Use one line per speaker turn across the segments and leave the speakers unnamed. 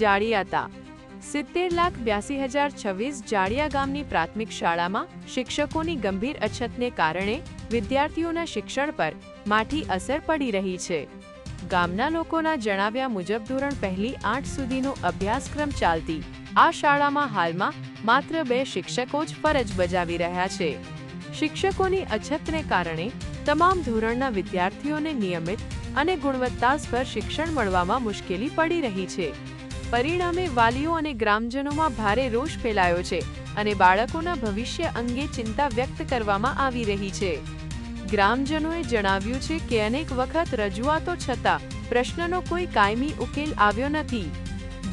જાડિયાતા 70,82,026 જાડિયા ગામની પ્રાથમિક શાળામાં શિક્ષકોની ગંભીર અછતને કારણે વિદ્યાર્થીઓના શિક્ષણ પર માઠી અસર પડી રહી છે। ગામના લોકોના જણાવ્યા મુજબ ધોરણ 1 થી 8 સુધીનો અભ્યાસક્રમ ચાલતી આ શાળામાં હાલમાં માત્ર 2 શિક્ષકો જ ફરજ બજાવી રહ્યા છે। શિક્ષકોની અછતને કારણે તમામ ધોરણના વિદ્યાર્થીઓને નિયમિત અને ગુણવત્તાસભર શિક્ષણ મળવામાં મુશ્કેલી પડી રહી છે। પરિણામે વાલીઓ અને ગ્રામજનોમાં ભારે રોષ ફેલાયો છે અને બાળકોના ભવિષ્ય અંગે ચિંતા વ્યક્ત કરવામાં આવી રહી છે। ગ્રામજનોએ જણાવ્યું છે કે અનેક વખત રજૂઆતો છતાં પ્રશ્નનો કોઈ કાયમી ઉકેલ આવ્યો નથી।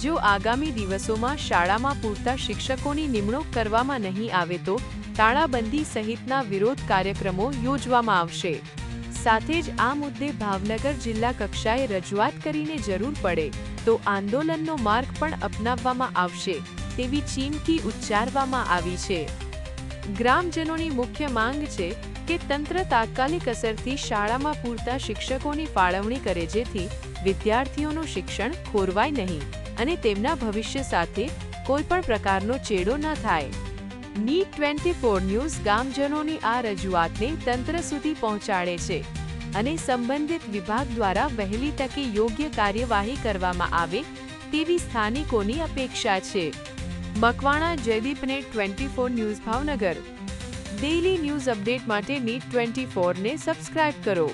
જો આગામી દિવસોમાં શાળામાં પૂરતા શિક્ષકોની નિમણૂક કરવામાં નહીં આવે તો તાળાબંધી સહિતના વિરોધ કાર્યક્રમો યોજવામાં આવશે। સાથે જ આ મુદ્દે ભાવનગર જિલ્લા કક્ષાએ રજૂઆત કરીને જરૂર પડે તો આંદોલનનો માર્ગ પણ અપનાવવામાં આવશે તેવી ચીમકી ઉચ્ચારવામાં આવી છે। ગ્રામજનોની મુખ્ય માંગ છે કે તંત્ર તાત્કાલિક અસરથી શાળામાં પૂરતા શિક્ષકોની ફાળવણી કરે જેથી વિદ્યાર્થીઓનું શિક્ષણ ખોરવાય નહીં અને તેમના ભવિષ્ય સાથે કોઈ પણ પ્રકારનો ચેડો ન થાય। NEET 24 ન્યૂઝ ગામજનોની આ રજૂઆતને તંત્ર સુધી પહોંચાડે છે અને સંબંધિત વિભાગ દ્વારા વહેલી તકે યોગ્ય કાર્યવાહી કરવામાં આવે તેવી સ્થાનિકોની અપેક્ષા છે। Makwana Jaydeep NEET 24 news Bhavnagar. Daily news update માટે NEET 24 ને સબસ્ક્રાઇબ કરો।